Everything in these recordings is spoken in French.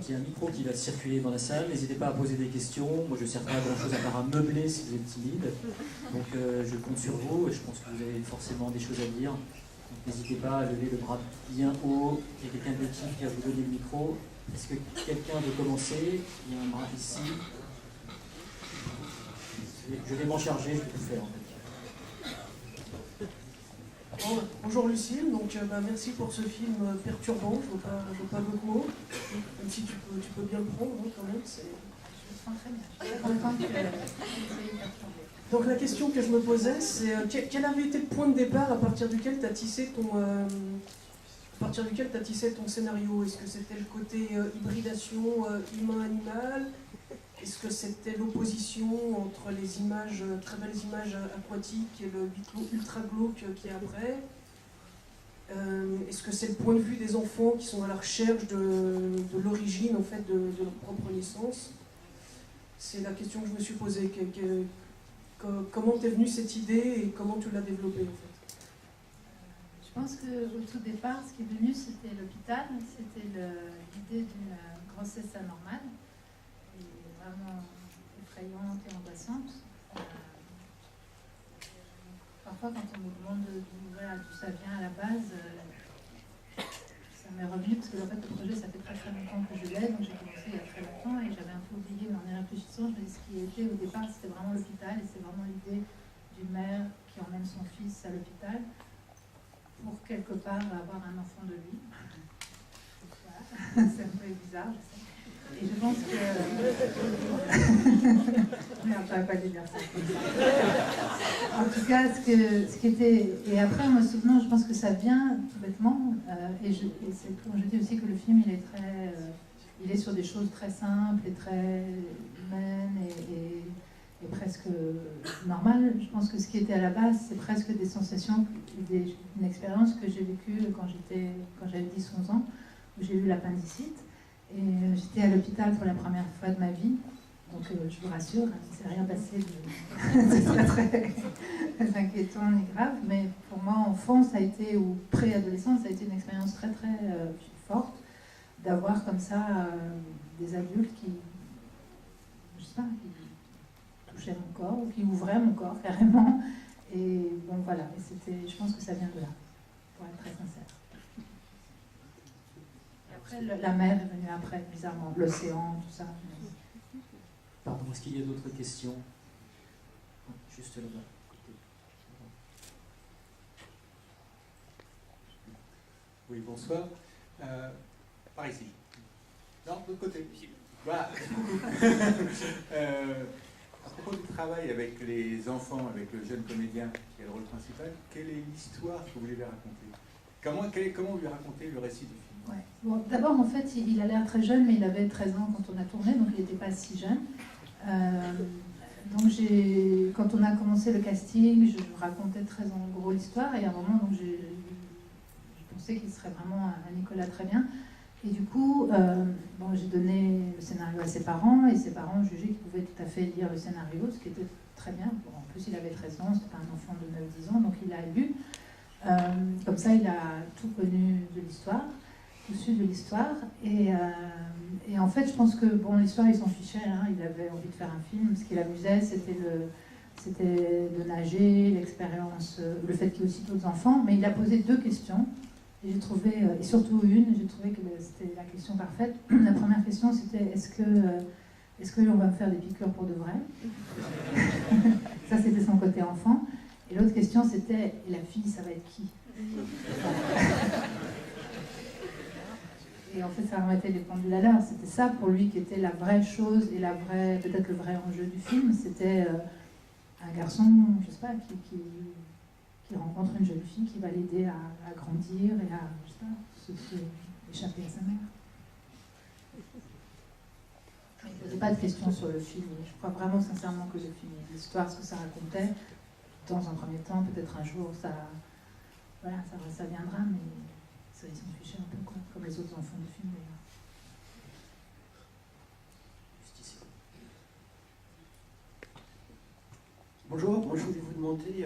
donc il y a un micro qui va circuler dans la salle. N'hésitez pas à poser des questions. Moi, je ne sers pas à grand-chose à part à meubler si vous êtes timide. Donc, je compte sur vous et je pense que vous avez forcément des choses à dire. Donc, n'hésitez pas à lever le bras bien haut. Il y a quelqu'un de l'équipe qui va vous donner le micro. Est-ce que quelqu'un veut commencer? Il y a un bras ici. Je vais m'en charger, je vais tout faire en fait. Bonjour Lucille, donc merci pour ce film perturbant, je ne veux pas d'autres mots, même si tu peux bien le prendre hein, quand même. Je le sens très bien, je suis très contente que vous soyez perturbée. Donc la question que je me posais, c'est quel avait été le point de départ à partir duquel tu as tissé ton scénario? Est-ce que c'était le côté hybridation humain-animal? Est-ce que c'était l'opposition entre les images, très belles images aquatiques et le huis clos ultra glauque qui est après? Est-ce que c'est le point de vue des enfants qui sont à la recherche de l'origine en fait, de leur propre naissance? C'est la question que je me suis posée. Comment t'es venue cette idée et comment tu l'as développée en fait? Je pense qu'au tout départ, ce qui est venu, c'était l'hôpital, c'était l'idée d'une grossesse anormale. Vraiment effrayante et angoissante. Parfois, quand on me demande d'où ça vient à la base, ça m'est revenu parce que en fait, le projet, ça fait très très longtemps que je l'ai, donc j'ai commencé il y a très longtemps et j'avais un peu oublié, mais en y réfléchissant, je me dis ce qui était au départ, c'était vraiment l'hôpital et c'est vraiment l'idée d'une mère qui emmène son fils à l'hôpital pour quelque part avoir un enfant de lui. Voilà. C'est un peu bizarre, je sais. Et je pense que... Merde, ça va pas dire ça. En tout cas, ce qui était... Et après, moi, non, je pense que ça vient tout bêtement. Et c'est comme je dis aussi que le film, il est sur des choses très simples et très humaines et presque normales. Je pense que ce qui était à la base, c'est presque des sensations, une expérience que j'ai vécue quand j'avais 10-11 ans, où j'ai eu l'appendicite. Et j'étais à l'hôpital pour la première fois de ma vie, donc je vous rassure, il ne s'est rien passé de très inquiétant ni grave, mais pour moi, enfant, ça a été, ou préadolescent, ça a été une expérience très très forte d'avoir comme ça des adultes qui, je sais pas, qui touchaient mon corps, ou qui ouvraient mon corps carrément, et bon voilà, et je pense que ça vient de là, pour être très sincère. La mer est venue après, bizarrement, l'océan, tout ça. Pardon, est-ce qu'il y a d'autres questions? Juste là-bas. Oui, bonsoir. Par ici. Non, de l'autre côté. Voilà. À propos du travail avec les enfants, avec le jeune comédien qui a le rôle principal, quelle est l'histoire que vous voulez lui raconter? Comment lui raconter le récit du film? Ouais. Bon, d'abord, en fait, il a l'air très jeune, mais il avait 13 ans quand on a tourné, donc il n'était pas si jeune. Donc quand on a commencé le casting, je racontais très en gros l'histoire, et à un moment, donc, je pensais qu'il serait vraiment un Nicolas très bien. Et du coup, j'ai donné le scénario à ses parents, et ses parents jugeaient qu'il pouvait tout à fait lire le scénario, ce qui était très bien. Bon, en plus, il avait 13 ans, c'était pas un enfant de 9-10 ans, donc il l'a lu. Comme ça, il a tout connu de l'histoire, tout su de l'histoire. Et en fait, je pense que l'histoire, il s'en fichait. Hein, il avait envie de faire un film. Ce qui l'amusait, c'était de nager, l'expérience, le fait qu'il y ait aussi d'autres enfants. Mais il a posé 2 questions. Et j'ai trouvé, et surtout une, j'ai trouvé que c'était la question parfaite. La première question, c'était est-ce que on va me faire des piqûres pour de vrai? Ça, c'était son côté enfant. Et l'autre question, c'était et la fille, ça va être qui? Et en fait, ça remettait les pendules à l'heure. C'était ça pour lui qui était la vraie chose et peut-être le vrai enjeu du film. C'était un garçon, je sais pas, qui rencontre une jeune fille qui va l'aider à grandir et à, je sais pas, échapper à sa mère. Il ne posait pas de questions sur le film. Je crois vraiment sincèrement que le film, l'histoire, ce que ça racontait, dans un premier temps, peut-être un jour, ça viendra, mais ça, ils s'en fichaient un peu, quoi, comme les autres enfants du film d'ailleurs. Bonjour, moi je voulais vous demander,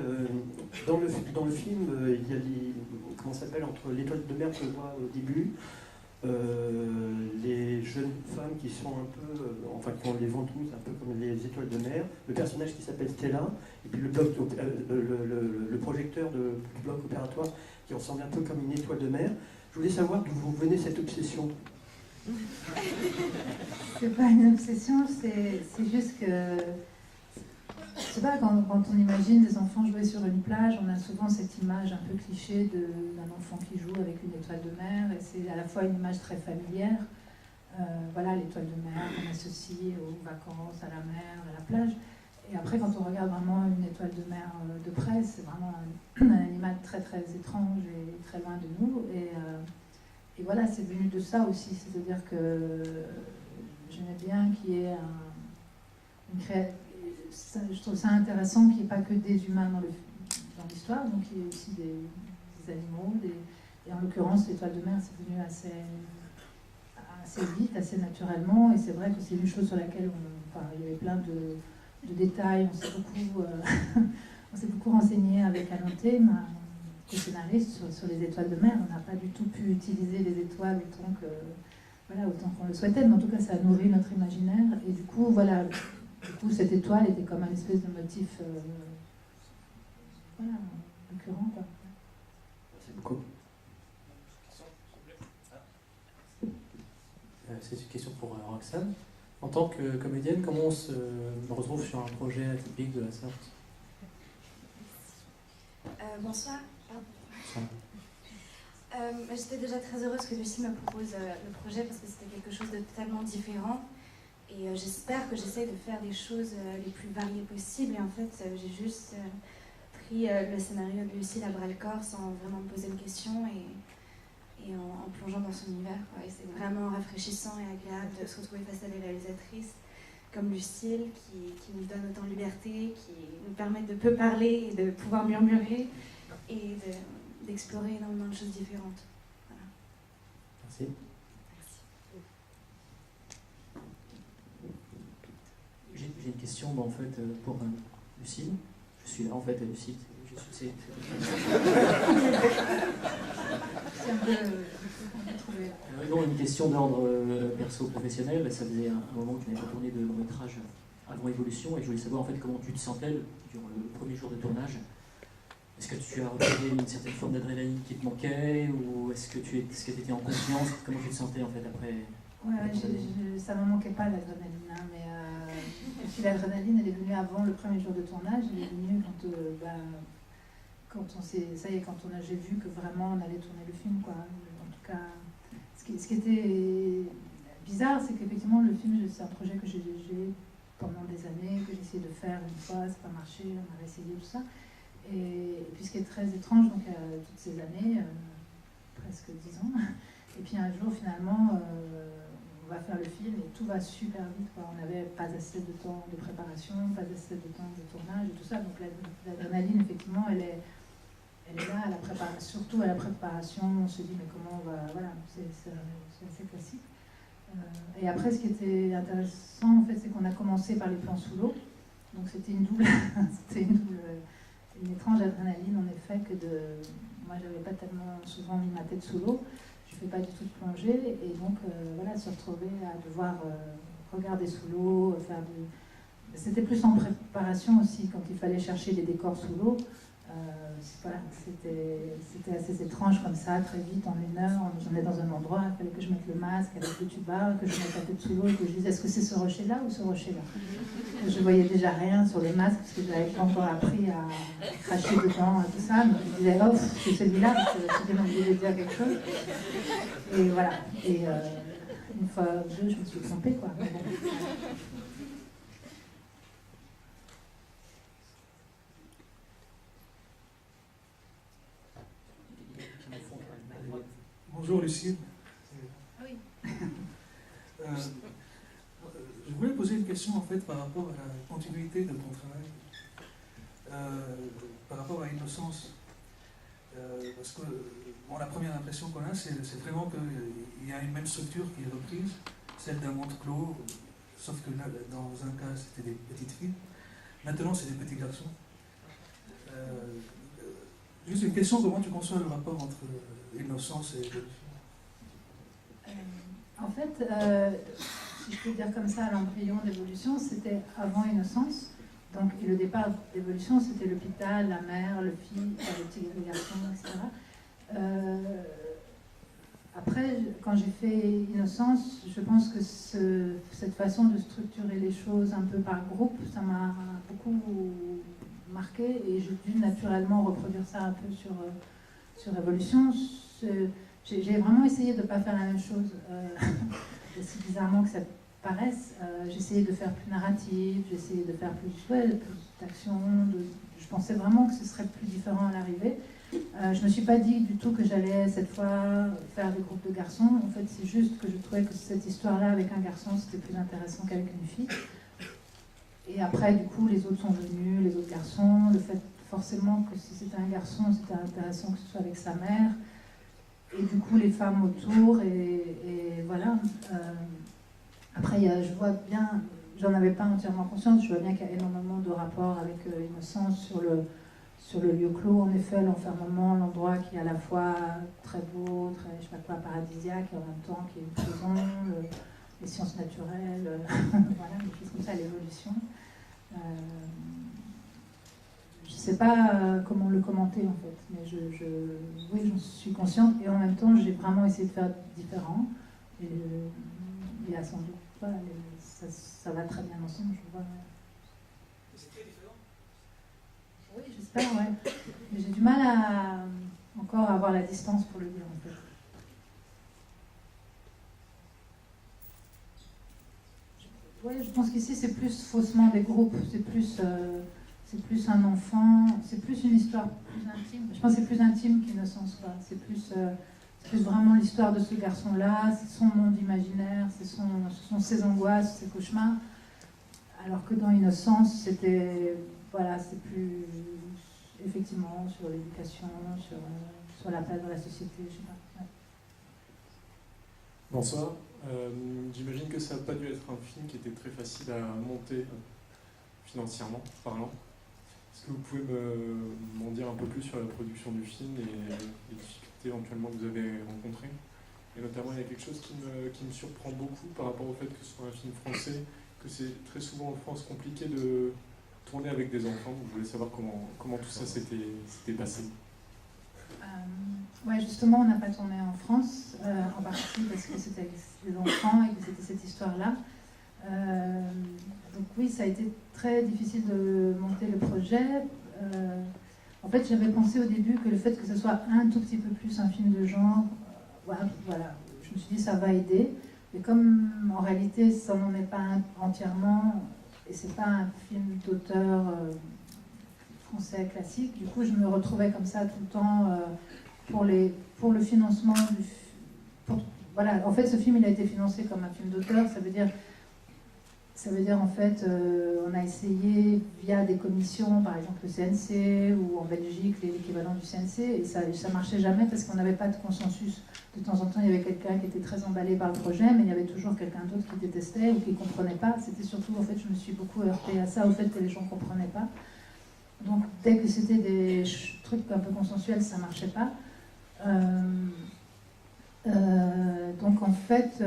dans le film, il y a comment ça s'appelle, entre l'étoile de mer que je vois au début, les jeunes femmes qui sont un peu, enfin qui ont les ventouses un peu comme les étoiles de mer, le personnage qui s'appelle Stella, et puis le projecteur du bloc opératoire qui ressemble un peu comme une étoile de mer. Je voulais savoir d'où vous venez cette obsession. C'est pas une obsession, c'est juste que, je sais pas, quand on imagine des enfants jouer sur une plage, on a souvent cette image un peu cliché d'un enfant qui joue avec une étoile de mer, et c'est à la fois une image très familière. Voilà, l'étoile de mer qu'on associe aux vacances, à la mer, à la plage. Et après, quand on regarde vraiment une étoile de mer de près, c'est vraiment un animal très très étrange et très loin de nous. Et voilà, c'est venu de ça aussi, c'est-à-dire que j'aimais bien qu'il y ait une création. Je trouve ça intéressant qu'il n'y ait pas que des humains dans l'histoire, donc il y ait aussi des animaux. Et en l'occurrence, l'étoile de mer, c'est venu assez vite, assez naturellement. Et c'est vrai que c'est une chose sur laquelle il y avait plein de détails. On s'est beaucoup renseigné avec Ananté, ma co-scénariste, sur les étoiles de mer. On n'a pas du tout pu utiliser les étoiles autant qu'on le souhaitait, mais en tout cas, ça a nourri notre imaginaire. Et du coup, cette étoile était comme un espèce de motif récurrent, quoi. Merci beaucoup. C'est une question pour Roxane. En tant que comédienne, comment on se retrouve sur un projet atypique de la sorte? Bonsoir. J'étais déjà très heureuse que Lucie me propose le projet parce que c'était quelque chose de totalement différent. Et j'espère que j'essaie de faire des choses les plus variées possibles. Et en fait, j'ai juste pris le scénario de Lucie à bras-le-corps sans vraiment me poser une question et en plongeant dans son univers, quoi. Et c'est vraiment rafraîchissant et agréable de se retrouver face à des réalisatrices comme Lucille qui nous donnent autant de liberté, qui nous permettent de peu parler et de pouvoir murmurer et d'explorer énormément de choses différentes. Voilà. Merci. J'ai une question pour Lucille. Je suis là en fait, Lucille. C'est un peu trouvé. Non, une question d'ordre perso-professionnel. Ça faisait un moment que tu n'avais pas tourné de long métrage avant Évolution et je voulais savoir en fait comment tu te sentais durant le premier jour de tournage. Est-ce que tu as retrouvé une certaine forme d'adrénaline qui te manquait ou est-ce que tu étais en confiance? Comment tu te sentais en fait après? Ça ne me manquait pas l'adrénaline, hein, mais puis l'adrénaline elle est venue avant le premier jour de tournage, elle est venue quand j'ai vu que vraiment on allait tourner le film, quoi. En tout cas, ce qui était bizarre, c'est qu'effectivement le film, c'est un projet que j'ai pendant des années, que j'ai essayé de faire une fois, ça n'a pas marché, on a réessayé tout ça. Et puis ce qui est très étrange, donc toutes ces années, presque 10 ans, et puis un jour finalement, on va faire le film et tout va super vite, quoi. On n'avait pas assez de temps de préparation, pas assez de temps de tournage et tout ça, donc l'adrénaline effectivement elle est là, surtout à la préparation, on se dit mais comment on va, voilà, c'est assez classique. Et après ce qui était intéressant en fait, c'est qu'on a commencé par les plans sous l'eau, donc c'était une étrange adrénaline en effet moi j'avais pas tellement souvent mis ma tête sous l'eau, je fais pas du tout de plongée et donc se retrouver à devoir regarder sous l'eau, c'était plus en préparation aussi quand il fallait chercher les décors sous l'eau. C'était assez étrange comme ça, très vite, en 1 heure, j'en ai dans un endroit, il fallait que je mette le masque avec le tuba, que je mette la tête sous l'eau et que je dise est-ce que c'est ce rocher-là ou ce rocher-là? Je voyais déjà rien sur le masque parce que je n'avais pas encore appris à cracher dedans et tout ça, donc je disais oh c'est celui-là parce que j'ai bien obligé de dire quelque chose. Et voilà, et une fois ou deux, je me suis trompée, quoi. Mais bon. Bonjour Lucille. Oui. Je voulais poser une question en fait par rapport à la continuité de ton travail, par rapport à Innocence. Parce que la première impression qu'on a, c'est vraiment qu'il y a une même structure qui est reprise, celle d'un monde clos, sauf que là, dans un cas c'était des petites filles, maintenant c'est des petits garçons. Juste une question, comment tu conçois le rapport entre Innocence et Évolution? En fait, si je peux dire comme ça, l'embryon d'évolution, c'était avant Innocence. Donc, et le départ d'évolution, c'était l'hôpital, la mère, le fils, le petit garçon, etc. Après, quand j'ai fait Innocence, je pense que cette façon de structurer les choses un peu par groupe, ça m'a beaucoup marqué et j'ai dû naturellement reproduire ça un peu sur Évolution. J'ai vraiment essayé de ne pas faire la même chose, aussi bizarrement que ça paraisse. J'ai essayé de faire plus narratif, j'ai essayé de faire plus d'action. Je pensais vraiment que ce serait plus différent à l'arrivée. Je ne me suis pas dit du tout que j'allais cette fois faire des groupes de garçons. En fait, c'est juste que je trouvais que cette histoire-là avec un garçon, c'était plus intéressant qu'avec une fille. Et après, du coup, les autres sont venus, les autres garçons. Le fait forcément que si c'était un garçon, c'était intéressant que ce soit avec sa mère. Et du coup, les femmes autour. Et voilà. Après, je vois bien, j'en avais pas entièrement conscience, je vois bien qu'il y a énormément de rapports avec Innocence sur le lieu clos, en effet, l'enfermement, l'endroit qui est à la fois très beau, très, je sais pas quoi, paradisiaque, et en même temps qui est une prison, les sciences naturelles, voilà, des choses comme ça, l'évolution. Je sais pas comment le commenter en fait, mais oui, j'en suis consciente, et en même temps, j'ai vraiment essayé de faire différent. Et il y a sans doute, voilà, ça va très bien ensemble, je vois. C'est très différent. Oui, j'espère, ouais. Mais j'ai du mal à encore avoir la distance pour le dire, en fait. Oui, je pense qu'ici, c'est plus faussement des groupes. C'est plus un enfant, c'est plus une histoire plus intime. Je pense que c'est plus intime qu'Innocence, quoi. C'est plus vraiment l'histoire de ce garçon-là, c'est son monde imaginaire, ce sont ses angoisses, ses cauchemars. Alors que dans Innocence, c'était... Voilà, c'est plus effectivement sur l'éducation, sur la place dans la société, je sais pas. Ouais. Bonsoir. J'imagine que ça n'a pas dû être un film qui était très facile à monter financièrement parlant. Est-ce que vous pouvez m'en dire un peu plus sur la production du film et les difficultés éventuellement que vous avez rencontrées? Et notamment, il y a quelque chose qui me surprend beaucoup par rapport au fait que ce soit un film français, que c'est très souvent en France compliqué de tourner avec des enfants. Je voulais savoir comment tout ça s'était passé. Ouais, justement, on n'a pas tourné en France, en partie parce que c'était avec des enfants et que c'était cette histoire-là. Donc oui, ça a été très difficile de monter le projet. En fait, j'avais pensé au début que le fait que ce soit un tout petit peu plus un film de genre, voilà, je me suis dit ça va aider. Mais comme en réalité, ça n'en est pas entièrement, et c'est pas un film d'auteur français classique, du coup, je me retrouvais comme ça tout le temps pour le financement voilà, en fait, ce film, il a été financé comme un film d'auteur, ça veut dire en fait, on a essayé via des commissions, par exemple le CNC ou en Belgique l'équivalent du CNC, et ça marchait jamais parce qu'on n'avait pas de consensus. De temps en temps, il y avait quelqu'un qui était très emballé par le projet, mais il y avait toujours quelqu'un d'autre qui détestait ou qui ne comprenait pas. C'était surtout, en fait, je me suis beaucoup heurtée à ça, au fait que les gens ne comprenaient pas. Donc, dès que c'était des trucs un peu consensuels, ça ne marchait pas. Donc, en fait,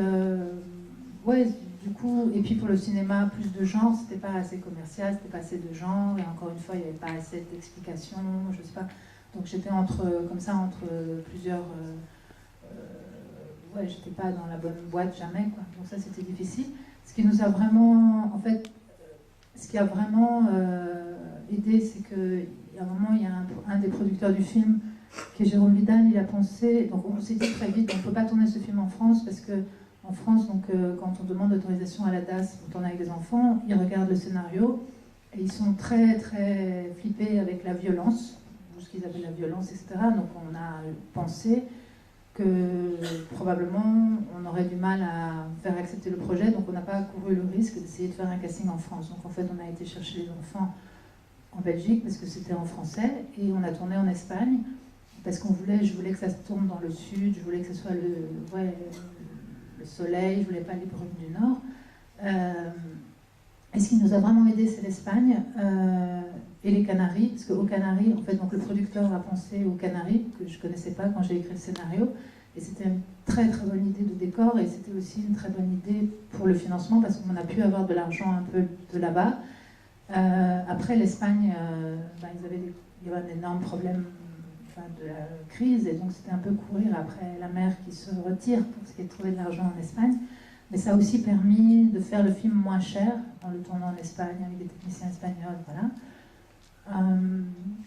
ouais, du coup, et puis pour le cinéma, plus de genre, c'était pas assez commercial, c'était pas assez de genre, et encore une fois, il n'y avait pas assez d'explications, je sais pas. Donc j'étais entre plusieurs... ouais, j'étais pas dans la bonne boîte jamais, quoi. Donc ça, c'était difficile. Ce qui nous a vraiment... En fait, ce qui a vraiment aidé, c'est qu'il y a un moment, il y a un des producteurs du film, qui est Jérôme Vidal, il a pensé... Donc on s'est dit très vite, on ne peut pas tourner ce film en France, parce que en France, donc, quand on demande l'autorisation à la DAS pour tourner avec des enfants, ils regardent le scénario et ils sont très très flippés avec la violence, ou ce qu'ils appellent la violence, etc. Donc on a pensé que probablement on aurait du mal à faire accepter le projet, donc on n'a pas couru le risque d'essayer de faire un casting en France. Donc en fait, on a été chercher les enfants en Belgique parce que c'était en français, et on a tourné en Espagne parce je voulais que ça se tourne dans le sud, je voulais que ce soit le soleil, je voulais pas les brumes du Nord. Et ce qui nous a vraiment aidé, c'est l'Espagne et les Canaries, parce qu'aux Canaries, en fait, donc le producteur a pensé aux Canaries, que je connaissais pas quand j'ai écrit le scénario, Et c'était une très très bonne idée de décor, et c'était aussi une très bonne idée pour le financement, parce qu'on a pu avoir de l'argent un peu de là-bas. Après, l'Espagne, il y avait un énorme problème de la crise, et donc c'était un peu courir après la mer qui se retire pour ce qui est de trouver de l'argent en Espagne. Mais ça a aussi permis de faire le film moins cher, en le tournant en Espagne avec des techniciens espagnols, voilà.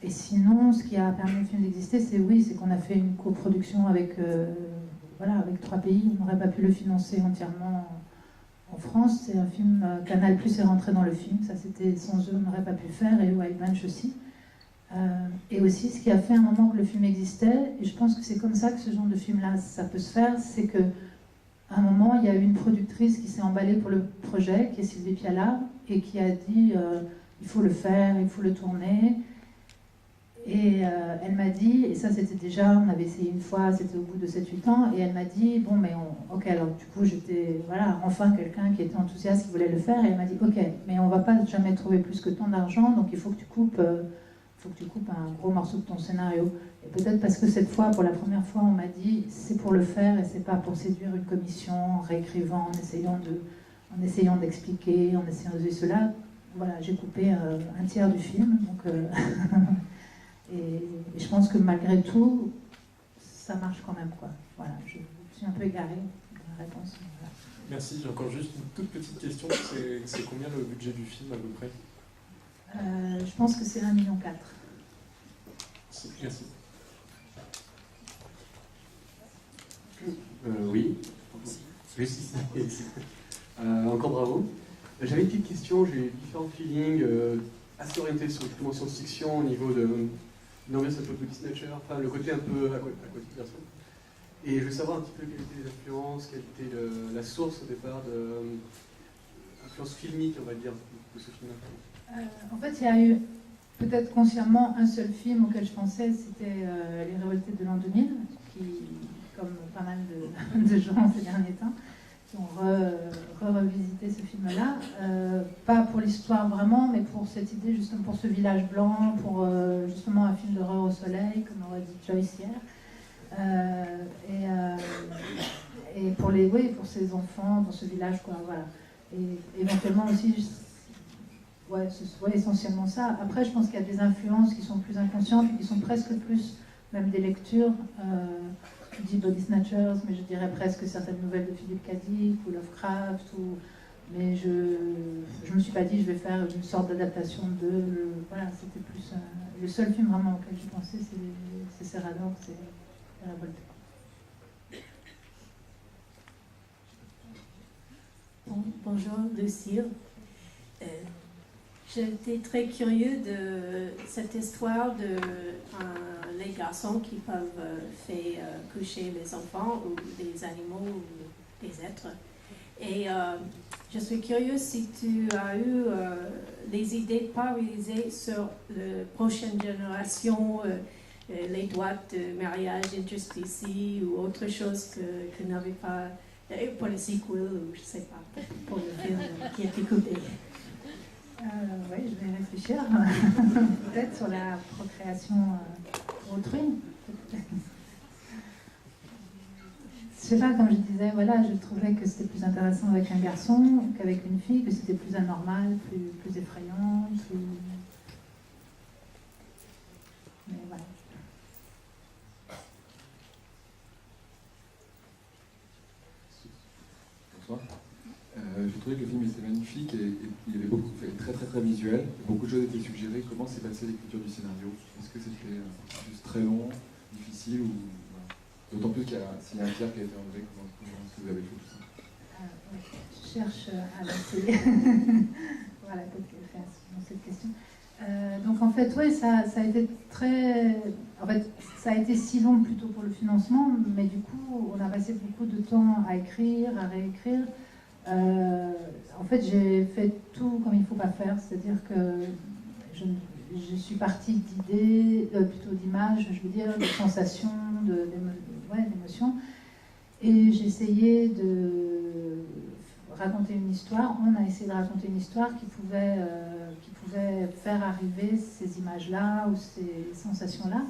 Et sinon, ce qui a permis au film d'exister, c'est qu'on a fait une coproduction avec 3 pays. On n'aurait pas pu le financer entièrement en France. C'est un film, Canal+ est rentré dans le film, ça c'était sans eux, on n'aurait pas pu le faire, et Wild Bunch aussi. Et aussi, ce qui a fait un moment que le film existait, et je pense que c'est comme ça que ce genre de film-là, ça peut se faire, c'est que à un moment, il y a eu une productrice qui s'est emballée pour le projet, qui est Sylvie Piala, et qui a dit il faut le faire, il faut le tourner. Et elle m'a dit, et ça c'était déjà, on avait essayé une fois, c'était au bout de 7-8 ans, et elle m'a dit, bon, mais ok, alors du coup j'étais, voilà, enfin quelqu'un qui était enthousiaste, qui voulait le faire, et elle m'a dit, ok, mais on va pas jamais trouver plus que tant d'argent, donc il faut que tu coupes un gros morceau de ton scénario. Et peut-être parce que cette fois, pour la première fois, on m'a dit, c'est pour le faire, et c'est pas pour séduire une commission, en réécrivant, en essayant d'expliquer, en essayant de dire cela. Voilà, j'ai coupé un tiers du film, donc... Et je pense que malgré tout, ça marche quand même, quoi. Voilà, je suis un peu égarée dans la réponse. Voilà. Merci, j'ai encore juste une toute petite question. C'est combien le budget du film à peu près? Je pense que c'est 1,4 million. Merci. Oui. Encore bravo. J'avais une petite question, j'ai différents feelings assez orientés sur justement science-fiction au niveau de une ambiance un peu Body Snatcher, enfin le côté un peu aquatique bien sûr. Et je veux savoir un petit peu quelles étaient les influences, quelle était la source au départ de influence filmique, on va dire, de ce film-là. En fait, il y a eu peut-être consciemment un seul film auquel je pensais, c'était Les Révoltés de l'an 2000, qui, comme pas mal de gens ces derniers temps, qui ont revisité ce film-là, pas pour l'histoire vraiment, mais pour cette idée, justement, pour ce village blanc, pour justement un film d'horreur au soleil, comme aurait dit Joyce hier, et pour pour ces enfants dans ce village, quoi, voilà. Et éventuellement aussi, c'est essentiellement ça. Après, je pense qu'il y a des influences qui sont plus inconscientes et qui sont presque plus même des lectures. Je dis Body Snatchers, mais je dirais presque certaines nouvelles de Philippe K. Dick ou Lovecraft. Mais je me suis pas dit je vais faire une sorte d'adaptation de... Voilà, c'était plus... le seul film vraiment auquel j'ai pensé, c'est Serrador, c'est La Révolte. Bonjour Lucille. J'étais très curieux de cette histoire de les garçons qui peuvent faire coucher les enfants ou des animaux ou des êtres. Et je suis curieuse si tu as eu des idées pas réalisées sur la prochaine génération, les droits de mariage interspécies ou autre chose que n'avait pas pour le sequel ou je sais pas, pour le film qui a été coupé. Oui, je vais réfléchir. Peut-être sur la procréation autrui. Je sais pas, comme je disais, voilà, je trouvais que c'était plus intéressant avec un garçon qu'avec une fille, que c'était plus anormal, plus effrayant, plus... Mais voilà. Bonsoir. J'ai trouvé que le film était magnifique et il y avait beaucoup, très très très visuel. Beaucoup de choses étaient suggérées. Comment s'est passée l'écriture du scénario? Est-ce que c'était juste très long, difficile ou voilà. D'autant plus qu'il y a un tiers qui a été enlevé. Comment est-ce que vous avez fait tout ça? Je cherche à lancer. Voilà, peut-être qu'elle fait dans cette question. Donc en fait, oui, ça a été très... En fait, ça a été si long plutôt pour le financement, mais du coup, on a passé beaucoup de temps à écrire, à réécrire. En fait, j'ai fait tout comme il ne faut pas faire, c'est-à-dire que je suis partie d'idées, plutôt d'images, je veux dire, de sensations, d'émotions, et j'ai essayé de raconter une histoire. On a essayé de raconter une histoire qui pouvait faire arriver ces images-là ou ces sensations-là.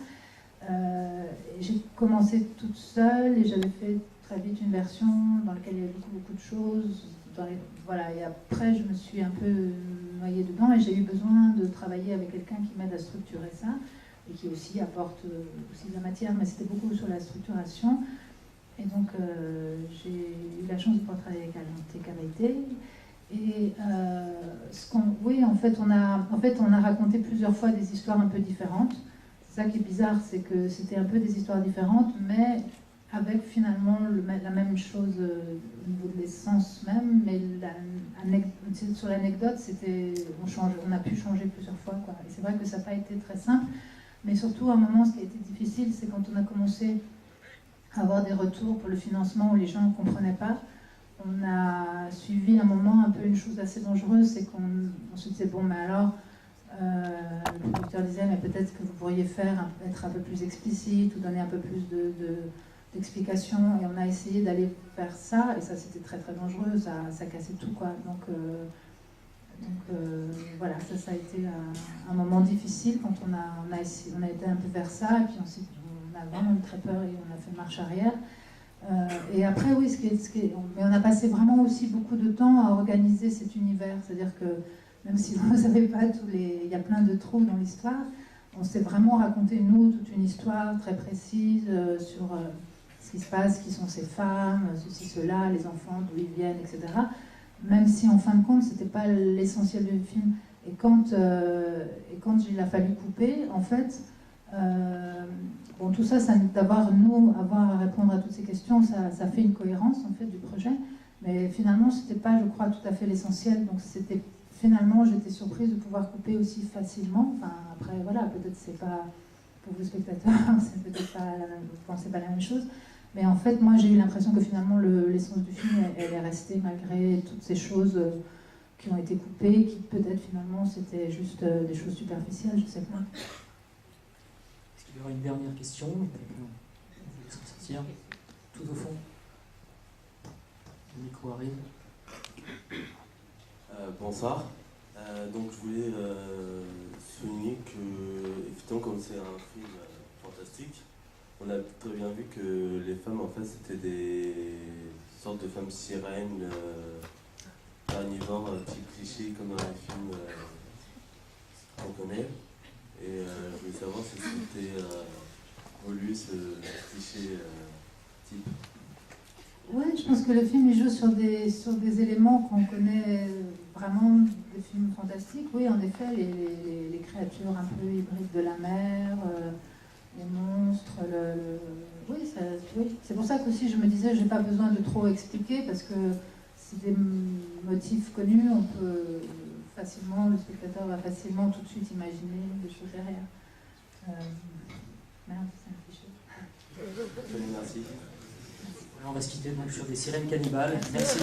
J'ai commencé toute seule et j'avais fait très vite une version dans laquelle il y avait beaucoup de choses. Voilà, et après, je me suis un peu noyée dedans et j'ai eu besoin de travailler avec quelqu'un qui m'aide à structurer ça et qui aussi apporte aussi de la matière, mais c'était beaucoup sur la structuration. Et donc, j'ai eu la chance de pouvoir travailler avec Alain Cavité. Et oui, en fait, on a raconté plusieurs fois des histoires un peu différentes. C'est ça qui est bizarre, c'est que c'était un peu des histoires différentes, mais avec finalement la même chose au niveau de l'essence même, mais sur l'anecdote, on a pu changer plusieurs fois, quoi. Et c'est vrai que ça n'a pas été très simple, mais surtout à un moment, ce qui a été difficile, c'est quand on a commencé à avoir des retours pour le financement où les gens ne comprenaient pas. On a suivi un moment un peu une chose assez dangereuse, c'est qu'on se disait, bon, mais alors, le producteur disait, mais peut-être que vous pourriez être un peu plus explicite ou donner un peu plus d'explications. Et on a essayé d'aller vers ça, et ça c'était très très dangereux, ça cassait tout, quoi. Donc voilà, ça a été un moment difficile quand on a été un peu vers ça, et puis ensuite on a vraiment eu très peur et on a fait marche arrière. Et après, oui, mais on a passé vraiment aussi beaucoup de temps à organiser cet univers, c'est-à-dire que même si vous ne savez pas il y a plein de trous dans l'histoire, on s'est vraiment raconté, nous, toute une histoire très précise sur ce qui se passe, qui sont ces femmes, ceci, cela, les enfants, d'où ils viennent, etc. Même si, en fin de compte, c'était pas l'essentiel du film. Et quand il a fallu couper, en fait, bon, tout ça, avoir à répondre à toutes ces questions, ça fait une cohérence, en fait, du projet. Mais finalement, c'était pas, je crois, tout à fait l'essentiel. Donc, finalement, j'étais surprise de pouvoir couper aussi facilement. Enfin, après, voilà, peut-être c'est pas, pour vous spectateurs, c'est peut-être pas, vous pensez pas la même chose. Mais en fait, moi, j'ai eu l'impression que finalement, l'essence du film, elle est restée malgré toutes ces choses qui ont été coupées, qui peut-être finalement, c'était juste des choses superficielles, je sais pas. Est-ce qu'il y aura une dernière question? On vous laissera sortir. Tout au fond. Le micro arrive. Bonsoir. Donc je voulais souligner que, effectivement, comme c'est un film fantastique, on a très bien vu que les femmes, en fait, c'était des sortes de femmes sirènes, carnivores, type cliché, comme dans les films qu'on connaît. Et je voulais savoir si c'était voulu ce cliché type. Oui, je pense que le film il joue sur des éléments qu'on connaît vraiment des films fantastiques. Oui, en effet, les créatures un peu hybrides de la mer, les monstres, oui, c'est pour ça qu'aussi je me disais, j'ai pas besoin de trop expliquer parce que c'est des motifs connus, on peut facilement, le spectateur va facilement tout de suite imaginer des choses derrière. Merde, c'est un cliché. Merci. On va se quitter donc sur des sirènes cannibales. Merci.